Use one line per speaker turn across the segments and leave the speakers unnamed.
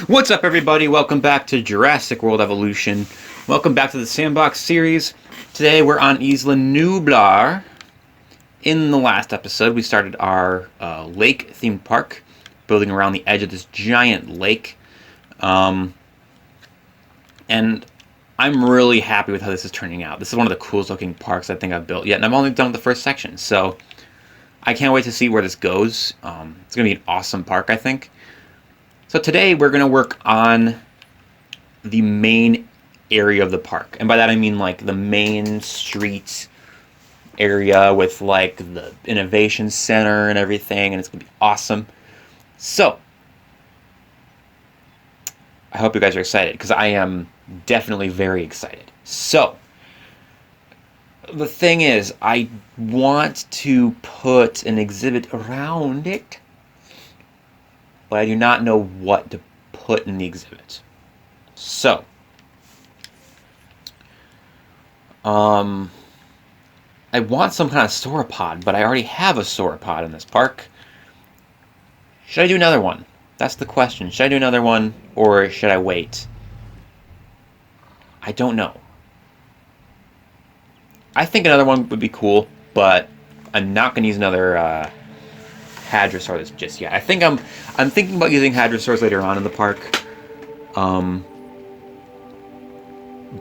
What's up, everybody? Welcome back to Jurassic World Evolution. Welcome back to the Sandbox series. Today we're on Isla Nublar. In the last episode, we started our lake-themed park, building around the edge of this giant lake. And I'm really happy with how this is turning out. This is one of the coolest looking parks I think I've built yet, and I've only done the first section, so I can't wait to see where this goes. It's going to be an awesome park, I think. So today we're going to work on the main area of the park. And by that I mean like the main street area with like the innovation center and everything, and it's going to be awesome. So I hope you guys are excited, because I am definitely very excited. So the thing is, I want to put an exhibit around it, but I do not know what to put in the exhibit. So, I want some kind of sauropod, but I already have a sauropod in this park. Should I do another one? That's the question. Should I do another one, or should I wait? I don't know. I think another one would be cool, but I'm not going to use another Hadrosaurus just yet. I think I'm thinking about using Hadrosaurus later on in the park. But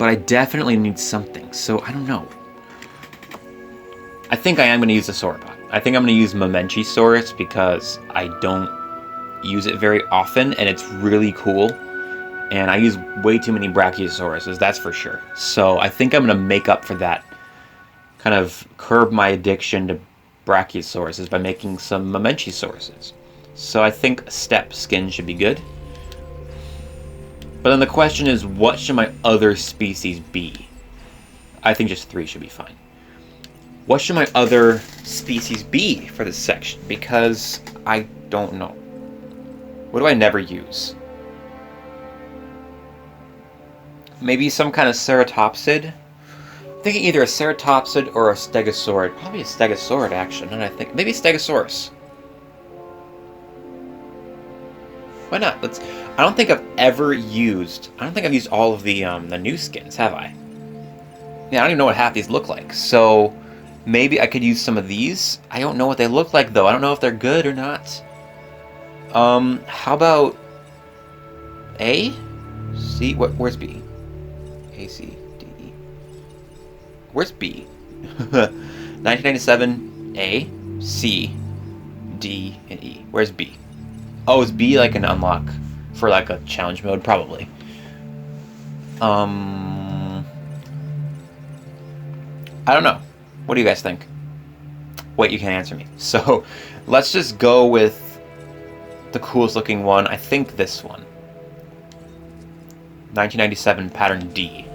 I definitely need something, so I don't know. I think I am going to use the sauropod. I think I'm going to use Mamenchisaurus because I don't use it very often, and it's really cool. And I use way too many Brachiosauruses, that's for sure. So I think I'm going to make up for that, kind of curb my addiction to Brachiosauruses by making some Mamenchisauruses. So I think step skin should be good. But then the question is, what should my other species be? I think just 3 should be fine. What should my other species be for this section? Because I don't know. What do I never use? Maybe some kind of ceratopsid? I'm thinking either a ceratopsid or a stegosaurid. Probably a stegosaurid, actually, now that I think. Maybe Stegosaurus. Why not? I don't think I've used all of the new skins, have I? Yeah, I don't even know what half these look like. So maybe I could use some of these. I don't know what they look like, though. I don't know if they're good or not. How about A? C? Where's B? A, C, D, E. Where's B? 1997, A, C, D, and E. Where's B? Oh, is B like an unlock for like a challenge mode? Probably. I don't know. What do you guys think? Wait, you can't answer me. So, let's just go with the coolest looking one. I think this one. 1997 pattern D.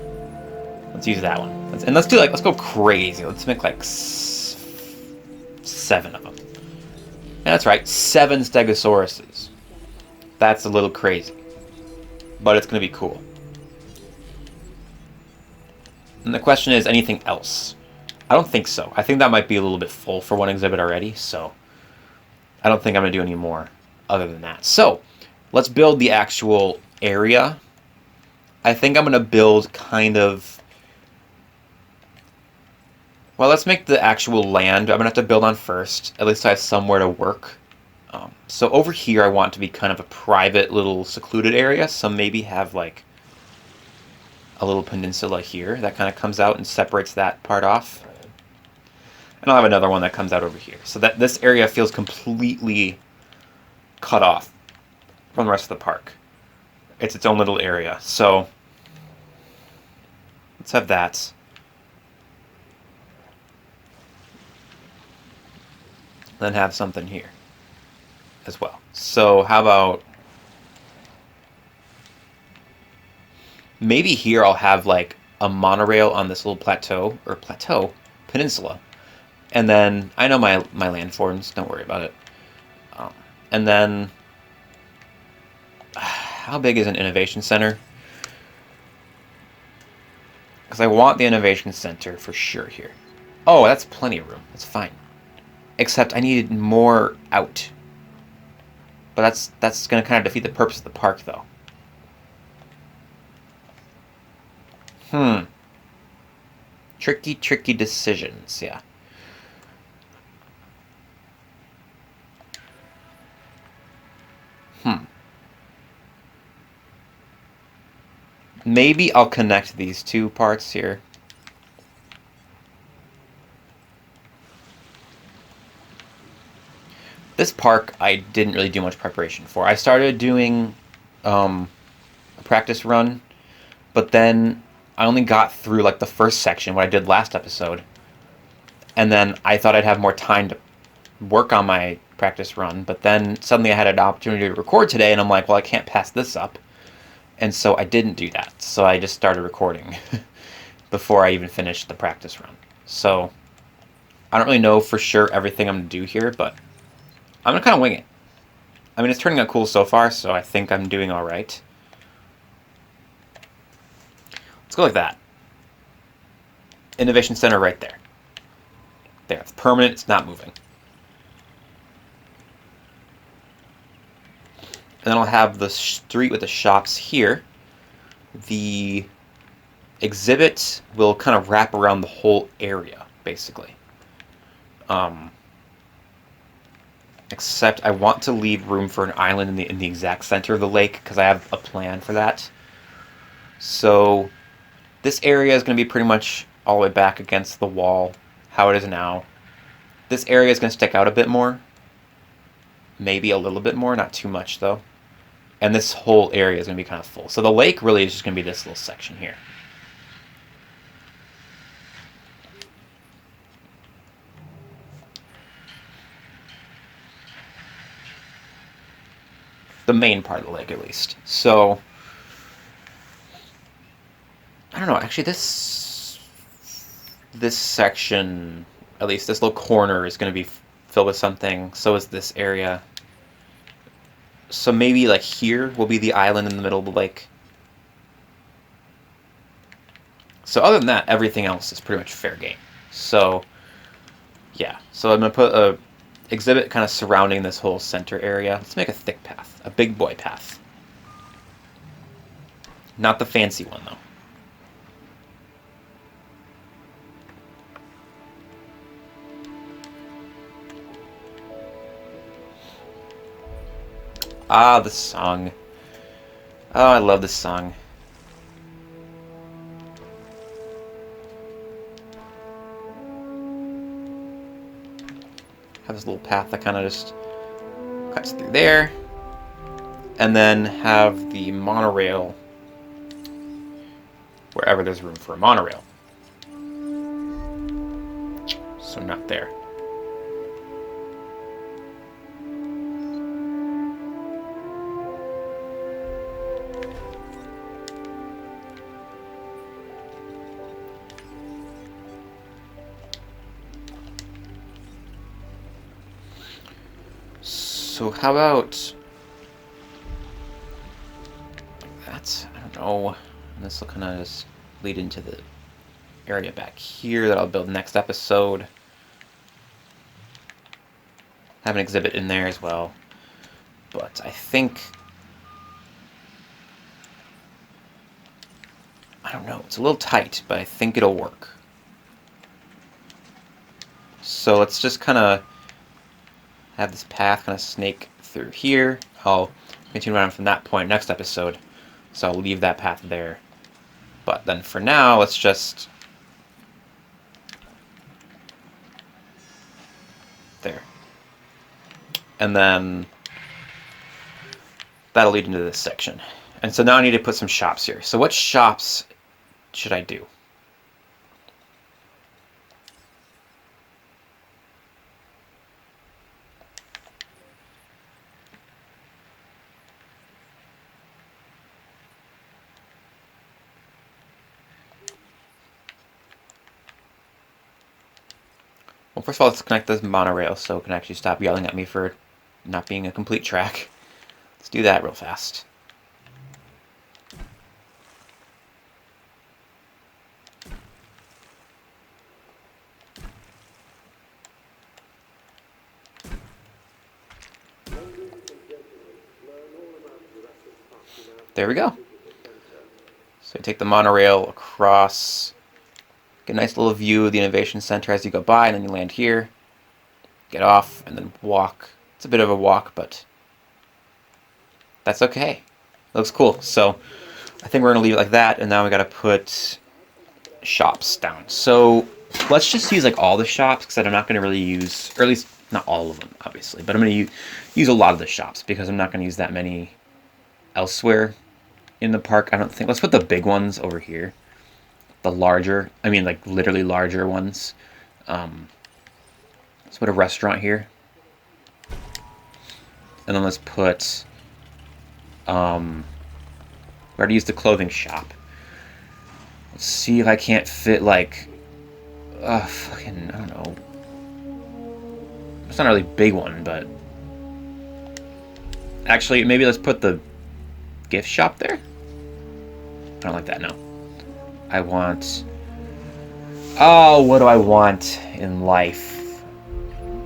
Let's use that one. Let's go crazy. Let's make like 7 of them. Yeah, that's right, 7 Stegosauruses. That's a little crazy, but it's going to be cool. And the question is, anything else? I don't think so. I think that might be a little bit full for one exhibit already, so I don't think I'm going to do any more other than that. So, let's build the actual area. I think I'm going to build kind of... Well, let's make the actual land I'm going to have to build on first. At least I have somewhere to work. So over here I want to be kind of a private little secluded area. So maybe have like a little peninsula here that kind of comes out and separates that part off. And I'll have another one that comes out over here. So that this area feels completely cut off from the rest of the park. It's its own little area. So let's have that. Then have something here as well. So how about maybe here I'll have like a monorail on this little peninsula, and then I know my landforms, don't worry about it. And then how big is an innovation center? Because I want the innovation center for sure here. Oh, that's plenty of room. That's fine. Except I needed more out. But that's going to kind of defeat the purpose of the park, though. Tricky, tricky decisions, yeah. Maybe I'll connect these two parts here. This park I didn't really do much preparation for. I started doing a practice run, but then I only got through like the first section, what I did last episode. And then I thought I'd have more time to work on my practice run, but then suddenly I had an opportunity to record today, and I'm like, well, I can't pass this up. And so I didn't do that. So I just started recording before I even finished the practice run. So I don't really know for sure everything I'm going to do here, but I'm going to kind of wing it. I mean, it's turning out cool so far, so I think I'm doing all right. Let's go like that. Innovation Center right there. There, it's permanent, it's not moving. And then I'll have the street with the shops here. The exhibit will kind of wrap around the whole area, basically. Except I want to leave room for an island in the exact center of the lake, because I have a plan for that. So this area is going to be pretty much all the way back against the wall, how it is now. This area is going to stick out a bit more. Maybe a little bit more, not too much though. And this whole area is going to be kind of full. So the lake really is just going to be this little section here. The main part of the lake, at least. So I don't know. Actually, this section, at least this little corner, is going to be filled with something. So is this area. So maybe like here will be the island in the middle of the lake. So other than that, everything else is pretty much fair game. So yeah. So I'm going to put a exhibit kind of surrounding this whole center area. Let's make a thick path. A big boy path. Not the fancy one, though. Ah, the song. Oh, I love this song. Have this little path that kind of just cuts through there. And then have the monorail wherever there's room for a monorail. So not there. So how about that? I don't know. And this will kind of just lead into the area back here that I'll build next episode. Have an exhibit in there as well. But I think, I don't know, it's a little tight, but I think it'll work. So let's just kind of have this path kind of snake through here. I'll continue on from that point next episode, so I'll leave that path there. But then for now, let's just... there. And then that'll lead into this section. And so now I need to put some shops here. So what shops should I do? Well, first of all, let's connect this monorail so it can actually stop yelling at me for not being a complete track. Let's do that real fast. There we go. So you take the monorail across, get a nice little view of the Innovation Center as you go by, and then you land here, get off, and then walk. It's a bit of a walk, but that's okay. It looks cool. So I think we're going to leave it like that, and now we got to put shops down. So let's just use like all the shops, because I'm not going to really use, or at least not all of them, obviously, but I'm going to use a lot of the shops because I'm not going to use that many elsewhere in the park, I don't think. Let's put the big ones over here. The larger, I mean like literally larger ones. Let's put a restaurant here. And then let's put, we already used the clothing shop. Let's see if I can't fit like, fucking, I don't know. It's not a really big one, but actually maybe let's put the gift shop there. I don't like that, no. I want... Oh, what do I want in life?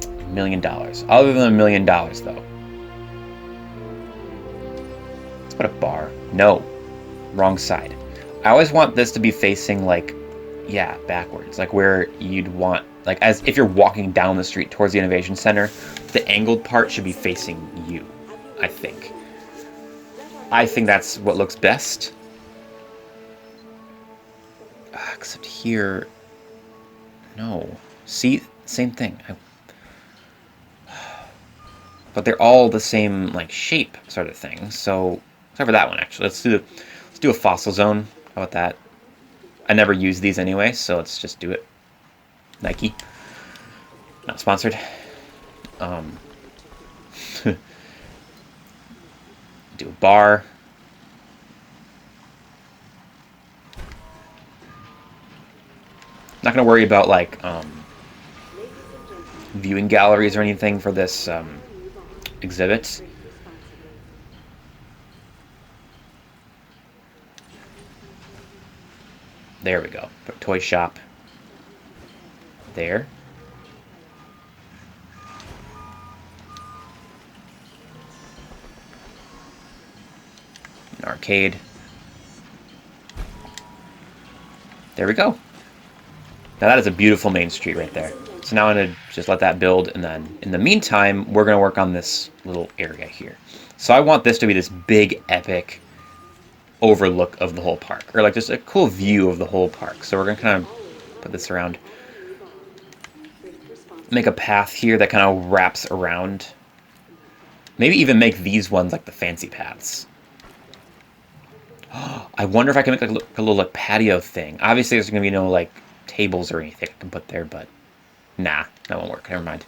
$1 million. Other than $1 million, though. Let's put a bar. No. Wrong side. I always want this to be facing, like, yeah, backwards. Like, where you'd want... Like, as if you're walking down the street towards the Innovation Center, the angled part should be facing you, I think. I think that's what looks best. Except here... No. See? Same thing. But they're all the same, like, shape sort of thing. So, except for that one, actually. Let's do a fossil zone. How about that? I never use these anyway, so let's just do it. Nike. Not sponsored. Do a bar. Not going to worry about, like, viewing galleries or anything for this exhibit. There we go. Put toy shop there. An arcade. There we go. Now that is a beautiful main street right there. So now I'm going to just let that build, and then in the meantime, we're going to work on this little area here. So I want this to be this big, epic overlook of the whole park, or like just a cool view of the whole park. So we're going to kind of put this around. Make a path here that kind of wraps around. Maybe even make these ones like the fancy paths. I wonder if I can make like a little like patio thing. Obviously there's going to be no like tables or anything I can put there, but nah, that won't work. Never mind.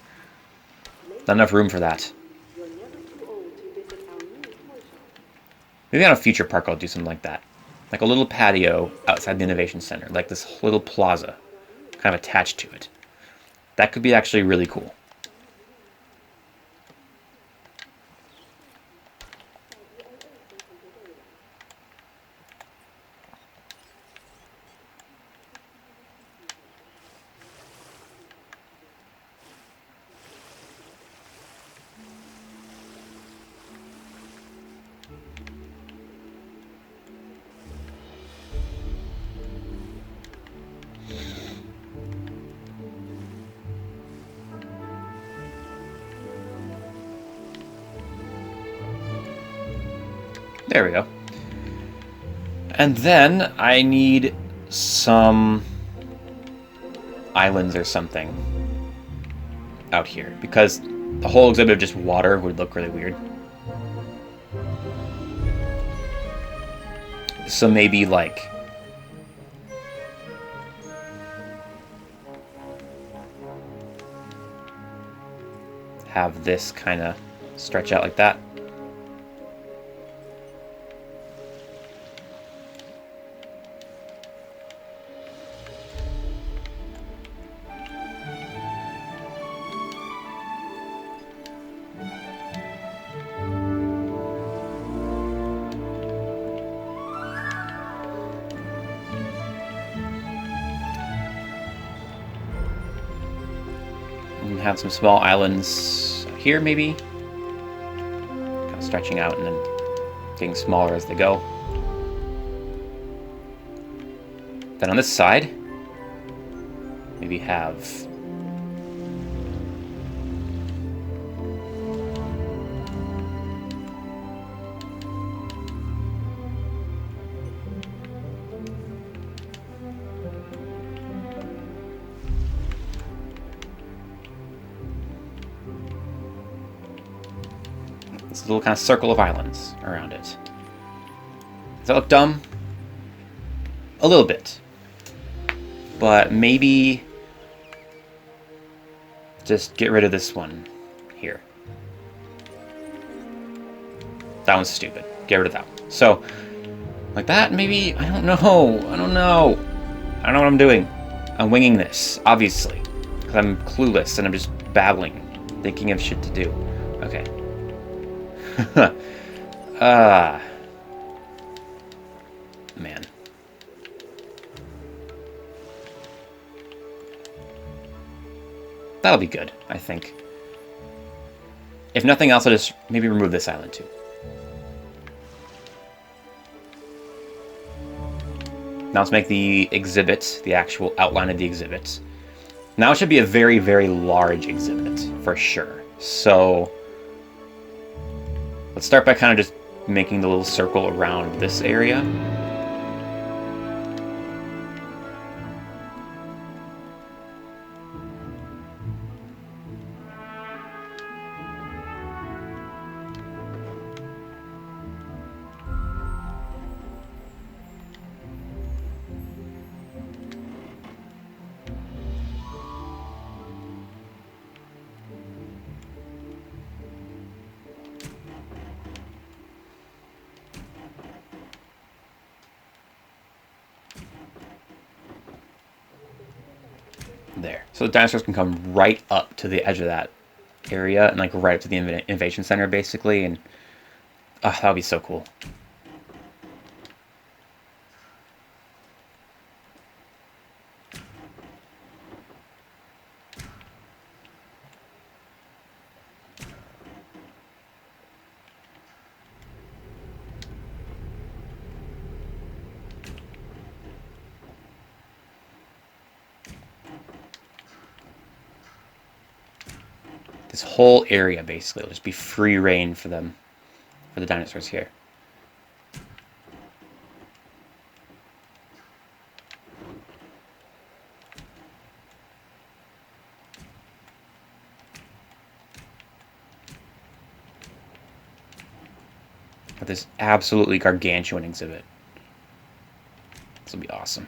Not enough room for that. Maybe on a future park I'll do something like that. Like a little patio outside the Innovation Center. Like this little plaza kind of attached to it. That could be actually really cool. There we go. And then I need some islands or something out here, because the whole exhibit of just water would look really weird. So maybe like have this kind of stretch out like that. Have some small islands here, maybe. Kind of stretching out and then getting smaller as they go. Then on this side, maybe have... this little kind of circle of islands around it. Does that look dumb? A little bit. But maybe just get rid of this one here. That one's stupid. Get rid of that one. So, like that, maybe? I don't know. I don't know. I don't know what I'm doing. I'm winging this, obviously. Because I'm clueless and I'm just babbling, thinking of shit to do. Okay. Man. That'll be good, I think. If nothing else, I'll just maybe remove this island too. Now let's make the exhibit, the actual outline of the exhibit. Now it should be a very, very large exhibit, for sure. So, let's start by kind of just making the little circle around this area. There. So the dinosaurs can come right up to the edge of that area and like right up to the innovation center basically, and that would be so cool. This whole area basically will just be free reign for them, for the dinosaurs here. But this absolutely gargantuan exhibit. This will be awesome.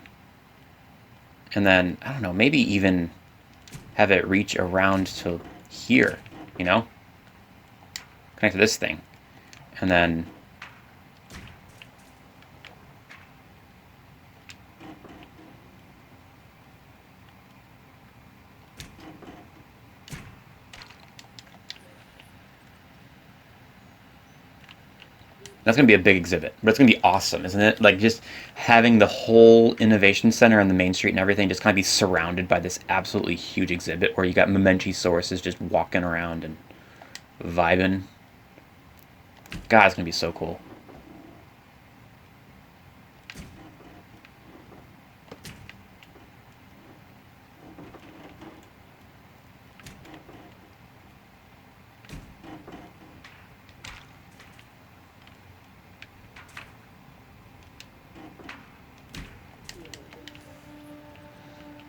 And then, I don't know, maybe even have it reach around to here, you know? Connect to this thing. And then that's going to be a big exhibit, but it's going to be awesome, isn't it? Like, just having the whole innovation center on the main street and everything just kind of be surrounded by this absolutely huge exhibit where you got Momenchi-sauruses just walking around and vibing. God, it's going to be so cool.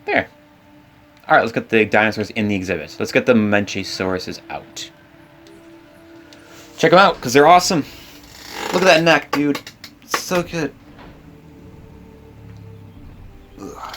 There. Alright, let's get the dinosaurs in the exhibit. Let's get the Momenchi-sauruses out. Check them out, because they're awesome. Look at that neck, dude. It's so good. Ugh.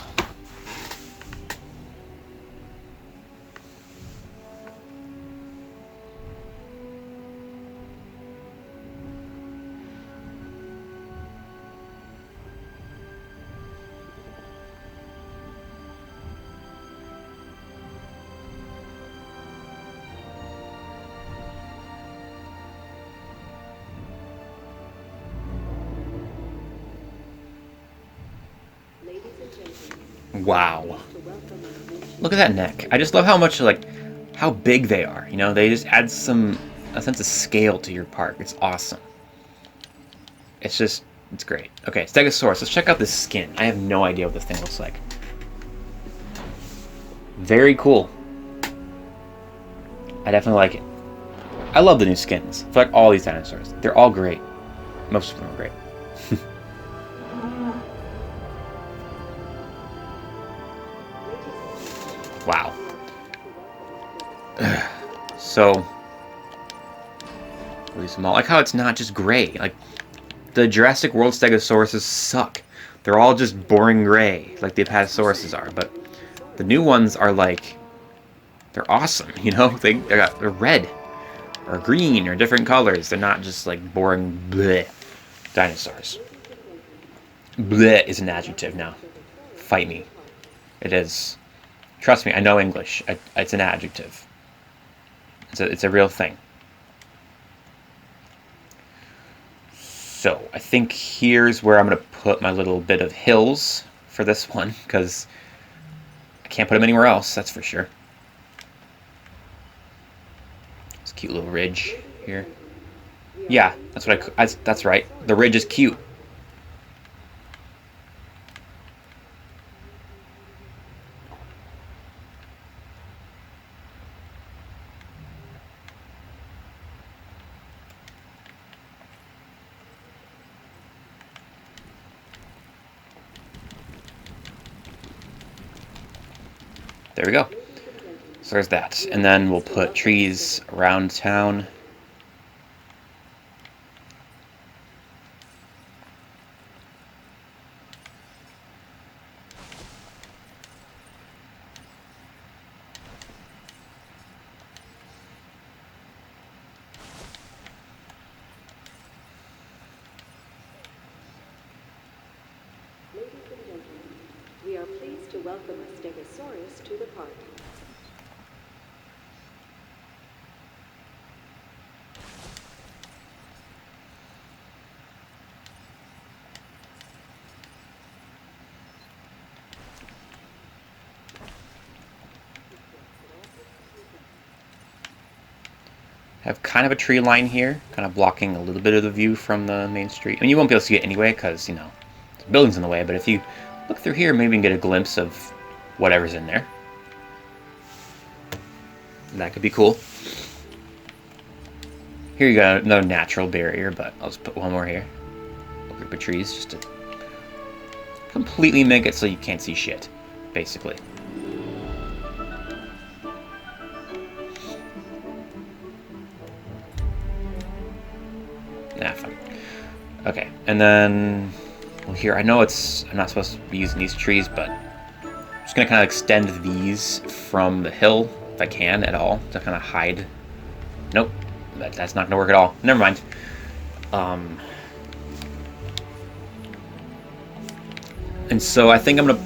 Wow. Look at that neck. I just love how much, like, how big they are. You know, they just add a sense of scale to your park. It's awesome. It's just It's great. Okay, Stegosaurus. Let's check out this skin. I have no idea what this thing looks like. Very cool. I definitely like it. I love the new skins. I feel like all these dinosaurs. They're all great. Most of them are great. Wow. So, release them all. I like how it's not just gray. Like, the Jurassic World Stegosauruses suck. They're all just boring gray, like the Apatosauruses are. But the new ones are like, they're awesome, you know? They're red, or green, or different colors. They're not just like boring bleh dinosaurs. Bleh is an adjective now. Fight me. It is. Trust me, I know English. It's an adjective. It's a real thing. So, I think here's where I'm going to put my little bit of hills for this one, because I can't put them anywhere else, that's for sure. This cute little ridge here. Yeah, that's right. The ridge is cute. There we go. So there's that. And then we'll put trees around town.
We are pleased to welcome a Stegosaurus to the park.
Have kind of a tree line here, kind of blocking a little bit of the view from the main street. I mean, you won't be able to see it anyway, because, you know, the building's in the way, but if you look through here, maybe you can get a glimpse of whatever's in there. That could be cool. Here you got another natural barrier, but I'll just put one more here. A group of trees, just to completely make it so you can't see shit, basically. Nah, fine. Okay, and then well, here, I know I'm not supposed to be using these trees, but I'm just going to kind of extend these from the hill, if I can at all, to kind of hide. Nope, that's not going to work at all. Never mind. And so I think I'm going to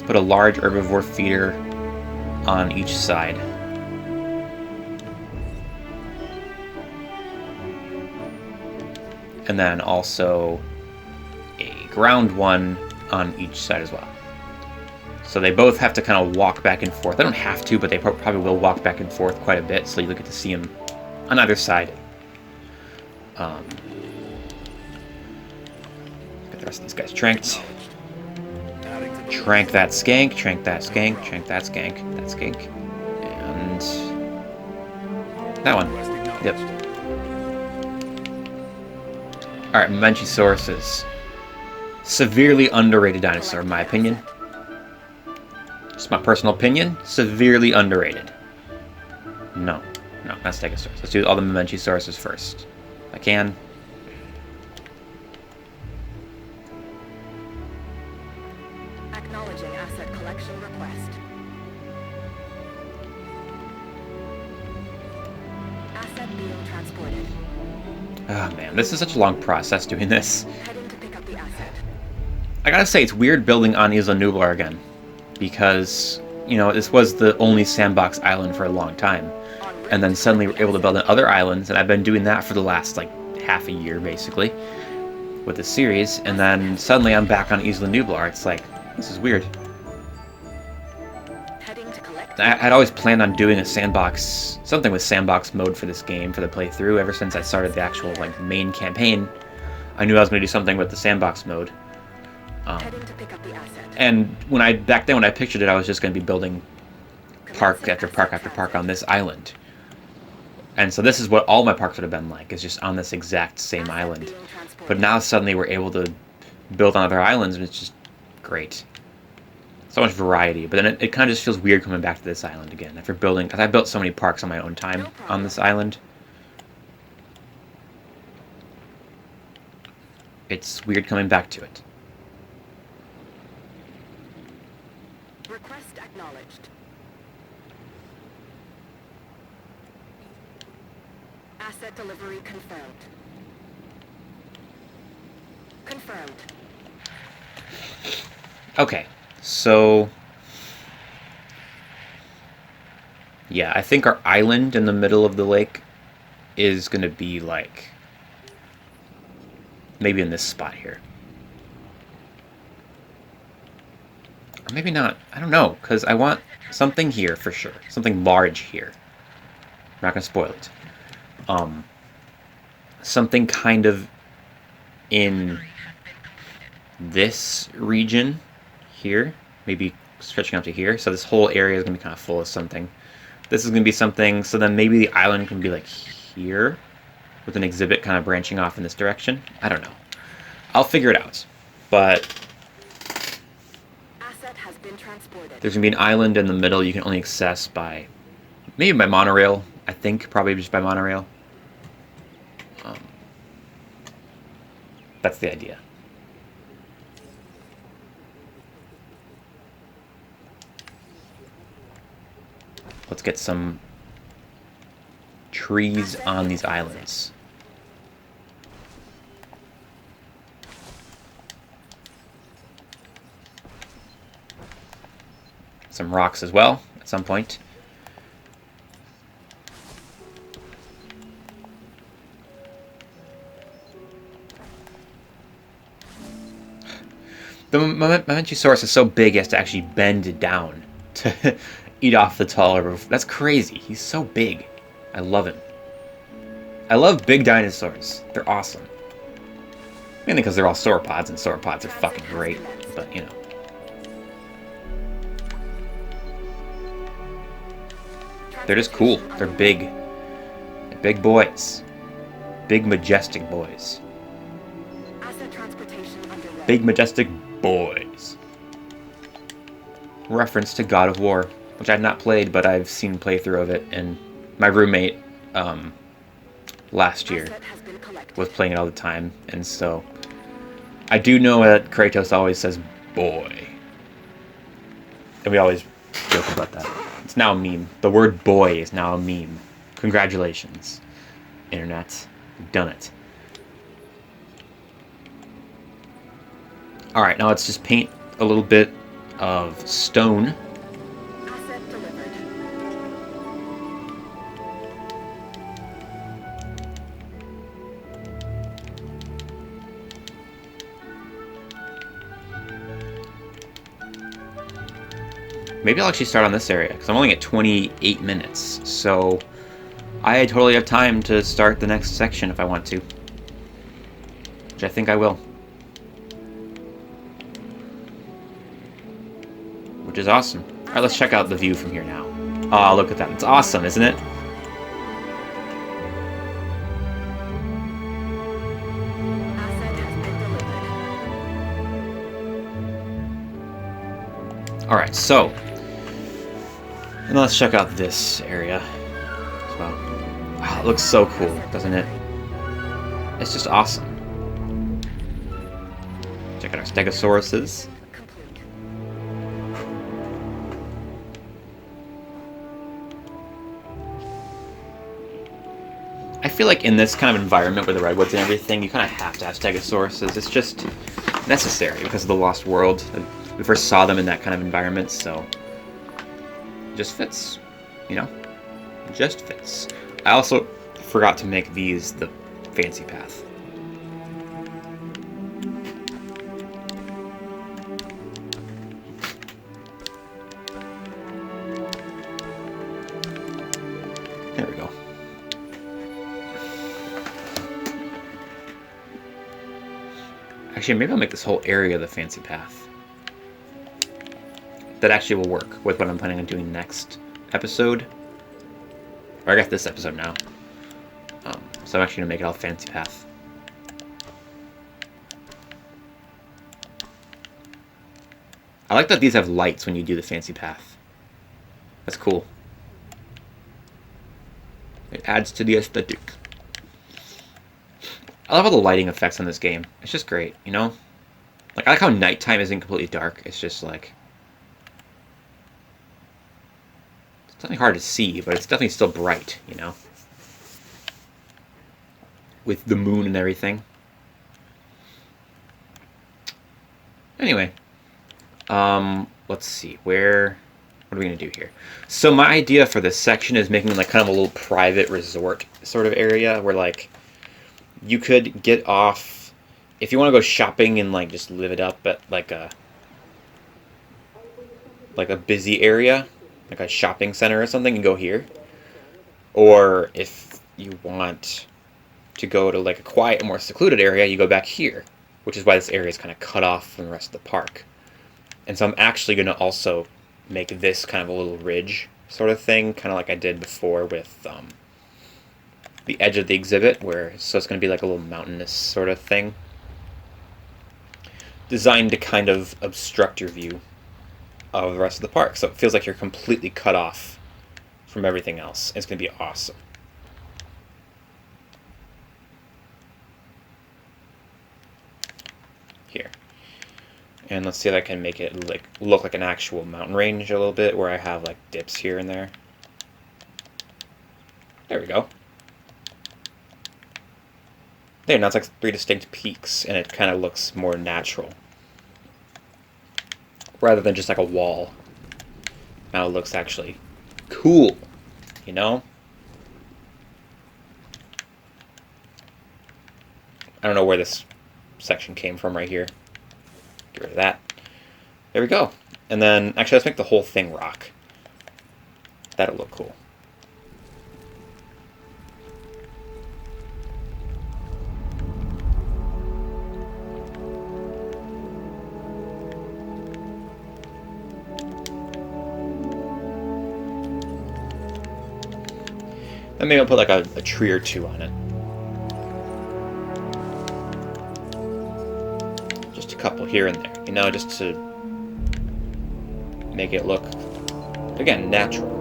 put a large herbivore feeder on each side. And then also a ground one on each side as well. So they both have to kind of walk back and forth. They don't have to, but they probably will walk back and forth quite a bit, so you'll get to see them on either side. Get the rest of these guys tranked. Trank that skank, trank that skank, trank that skank, that skank. And that one. Yep. Alright, Mamenchisaurus is severely underrated dinosaur, in my opinion. Just my personal opinion. Severely underrated. No, not Stegosaurus. Let's do all the Mamenchisauruses first. If I can.
Acknowledging asset collection request. Asset being transported.
Oh man, this is such a long process doing this.
Heading to pick up the asset.
I gotta say, it's weird building on Isla Nublar again. Because, you know, this was the only Sandbox island for a long time. And then suddenly we're able to build on other islands, and I've been doing that for the last, like, half a year, basically, with this series. And then suddenly I'm back on Isla Nublar. It's like, this is weird.
Heading to collect
I'd always planned on doing a sandbox, something with sandbox mode for this game, for the playthrough. Ever since I started the actual like main campaign, I knew I was going to do something with the sandbox mode. And back then when I pictured it, I was just going to be building park after park after park on this island. And so this is what all my parks would have been like, is just on this exact same island. But now suddenly we're able to build on other islands, and it's just great. So much variety. But then it kind of just feels weird coming back to this island again after building, because I built so many parks on my own time on this island. It's weird coming back to it.
Request acknowledged. Asset delivery confirmed. Confirmed.
Okay, so yeah, I think our island in the middle of the lake is going to be like maybe in this spot here. Or maybe not. I don't know, because I want something here for sure. Something large here. I'm not going to spoil it. Something kind of in this region here. Maybe stretching out to here. So this whole area is going to be kind of full of something. This is going to be something, so then maybe the island can be like here, with an exhibit kind of branching off in this direction. I don't know. I'll figure it out. But
Asset has been transported.
there's going to be an island in the middle you can only access by, maybe by monorail, I think, probably just by monorail. That's the idea. Let's get some trees on these islands. Some rocks as well, at some point. The Momentosaurus is so big he has to actually bend it down to eat off the taller roof. That's crazy. He's so big. I love him. I love big dinosaurs. They're awesome. Mainly because they're all sauropods, and sauropods are fucking great. But, you know. They're just cool. They're big. They're big boys. Big, majestic boys. Big, majestic boys. Reference to God of War, which I've not played, but I've seen playthrough of it, and my roommate last year was playing it all the time, and so I do know that Kratos always says boy, and we always joke about that. It's now a meme. The word boy is now a meme. Congratulations, internet. You've done it. Alright, now let's just paint a little bit of stone.
Asset delivered.
Maybe I'll actually start on this area, because I'm only at 28 minutes, so I totally have time to start the next section if I want to. Which I think I will. Which is awesome. Alright, let's check out the view from here now. Oh, look at that. It's awesome, isn't it?
Asset has been delivered.
Alright, so and let's check out this area as well. Wow, it looks so cool, doesn't it? It's just awesome. Check out our Stegosauruses.
Complete.
I feel like in this kind of environment with the redwoods and everything, you kind of have to have Stegosauruses. It's just necessary because of the Lost World. We first saw them in that kind of environment, so it just fits, you know? It just fits. I also forgot to make these the fancy path. Actually, maybe I'll make this whole area the fancy path. That actually will work with what I'm planning on doing next episode. Or I guess this episode now. So I'm actually going to make it all fancy path. I like that these have lights when you do the fancy path. That's cool. It adds to the aesthetic. I love all the lighting effects on this game. It's just great, you know? Like, I like how nighttime isn't completely dark. It's just like... It's definitely hard to see, but it's definitely still bright, you know? With the moon and everything. Anyway. Let's see. What are we going to do here? So my idea for this section is making like kind of a little private resort sort of area where like you could get off if you want to go shopping and like just live it up at like a busy area, like a shopping center or something, and go here. Or if you want to go to like a quiet, more secluded area, you go back here, which is why this area is kind of cut off from the rest of the park. And so I'm actually going to also make this kind of a little ridge sort of thing, kind of like I did before with the edge of the exhibit, so it's going to be like a little mountainous sort of thing, designed to kind of obstruct your view of the rest of the park, so it feels like you're completely cut off from everything else. It's going to be awesome. Here. And let's see if I can make it like look like an actual mountain range a little bit, where I have like dips here and there. There we go. There, now it's like 3 distinct peaks, and it kind of looks more natural. Rather than just like a wall. Now it looks actually cool, you know? I don't know where this section came from right here. Get rid of that. There we go. And then, actually, let's make the whole thing rock. That'll look cool. Then maybe I'll put like a tree or two on it. Just a couple here and there, you know, just to make it look, again, natural.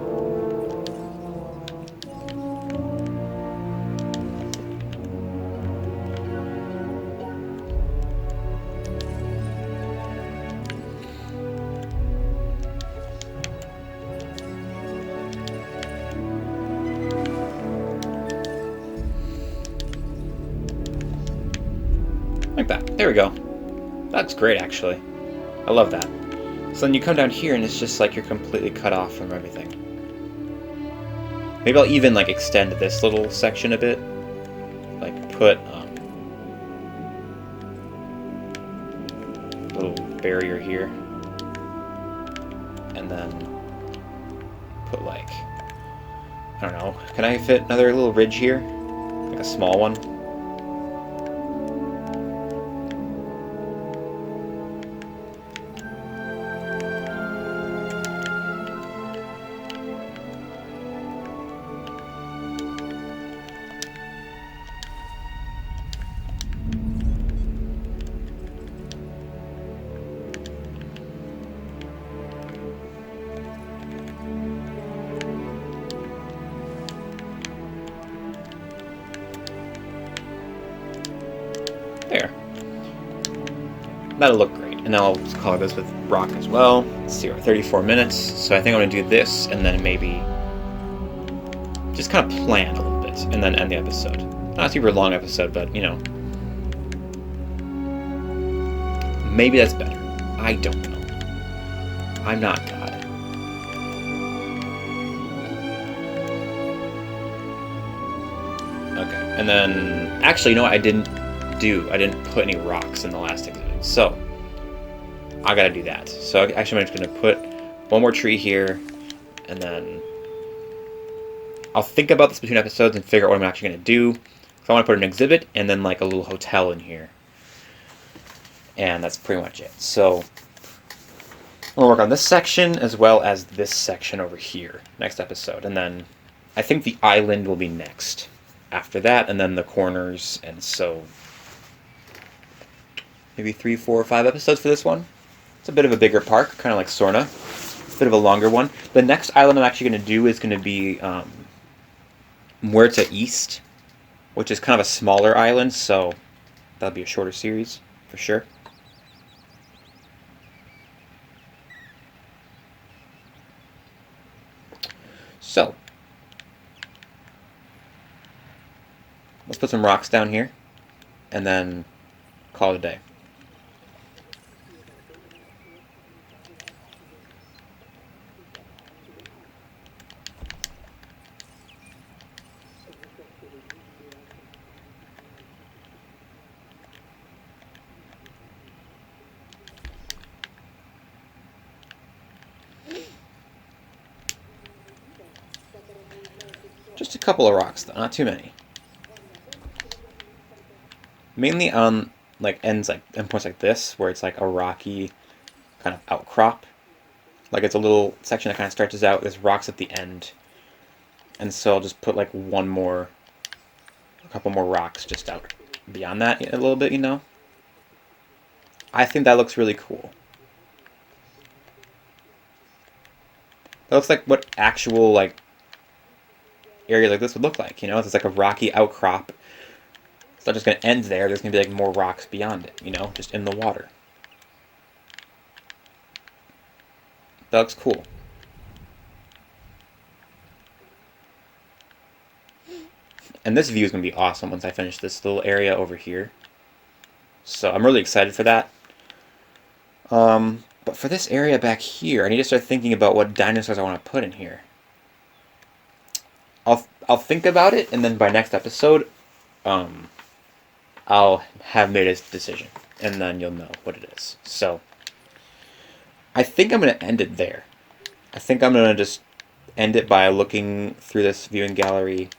Like that. There we go. That's great, actually. I love that. So then you come down here and it's just like you're completely cut off from everything. Maybe I'll even like extend this little section a bit. Like put a little barrier here. And then put like, I don't know, can I fit another little ridge here? Like a small one? There. That'll look great. And now I'll just color this with rock as well. Let's see, we're 34 minutes. So I think I'm going to do this and then maybe just kind of plan a little bit and then end the episode. Not a super long episode, but, you know. Maybe that's better. I don't know. I'm not God. Okay. And then, actually, you know what I didn't put any rocks in the last exhibit, so I gotta do that. So actually I'm just gonna put one more tree here, and then I'll think about this between episodes and figure out what I'm actually gonna do. So I want to put an exhibit and then like a little hotel in here. And that's pretty much it. So we'll work on this section as well as this section over here next episode. And then I think the island will be next after that, and then the corners. And so maybe 3, 4, or 5 episodes for this one. It's a bit of a bigger park, kind of like Sorna. A bit of a longer one. The next island I'm actually going to do is going to be Muerta East, which is kind of a smaller island, so that'll be a shorter series for sure. So, let's put some rocks down here, and then call it a day. Just a couple of rocks, though, not too many. Mainly on like endpoints like this, where it's like a rocky kind of outcrop. Like it's a little section that kind of stretches out. There's rocks at the end, and so I'll just put like a couple more rocks just out beyond that a little bit. You know, I think that looks really cool. That looks like what actual like area like this would look like, you know? It's like a rocky outcrop. It's not just going to end there. There's going to be like more rocks beyond it, you know? Just in the water. That looks cool. And this view is going to be awesome once I finish this little area over here. So I'm really excited for that. But for this area back here, I need to start thinking about what dinosaurs I want to put in here. I'll think about it, and then by next episode, I'll have made a decision, and then you'll know what it is. So, I think I'm going to end it there. I think I'm going to just end it by looking through this viewing gallery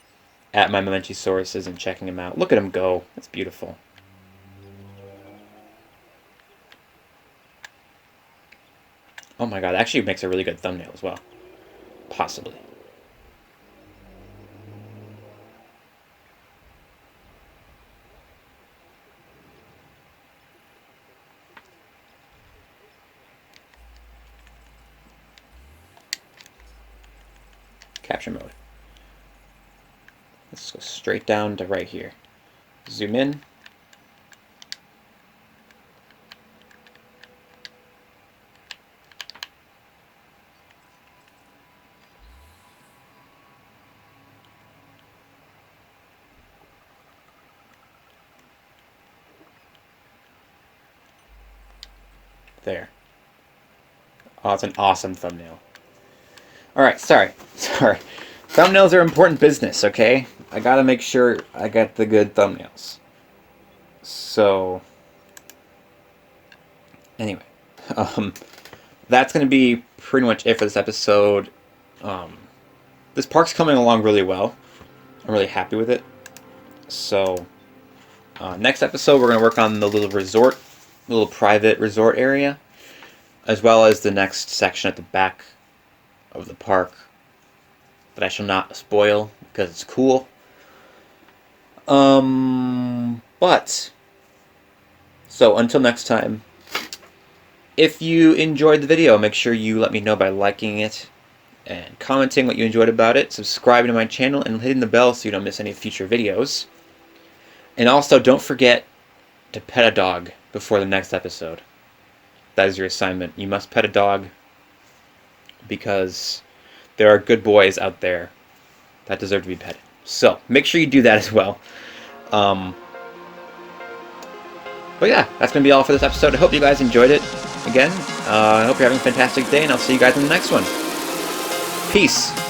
at my Momentosauruses and checking them out. Look at them go. That's beautiful. Oh my god, that actually makes a really good thumbnail as well. Possibly. Capture mode. Let's go straight down to right here. Zoom in. There. Oh, it's an awesome thumbnail. Alright, sorry. Thumbnails are important business, okay? I gotta make sure I get the good thumbnails. So, anyway. That's gonna be pretty much it for this episode. This park's coming along really well. I'm really happy with it. So, next episode we're gonna work on the little private resort area, as well as the next section at the back of the park that I shall not spoil because it's cool. But so until next time, if you enjoyed the video, make sure you let me know by liking it and commenting what you enjoyed about it, subscribing to my channel, and hitting the bell so you don't miss any future videos. And also, don't forget to pet a dog before the next episode. That is your assignment. You must pet a dog because there are good boys out there that deserve to be petted. So, make sure you do that as well. But yeah, that's going to be all for this episode. I hope you guys enjoyed it. Again, I hope you're having a fantastic day, and I'll see you guys in the next one. Peace.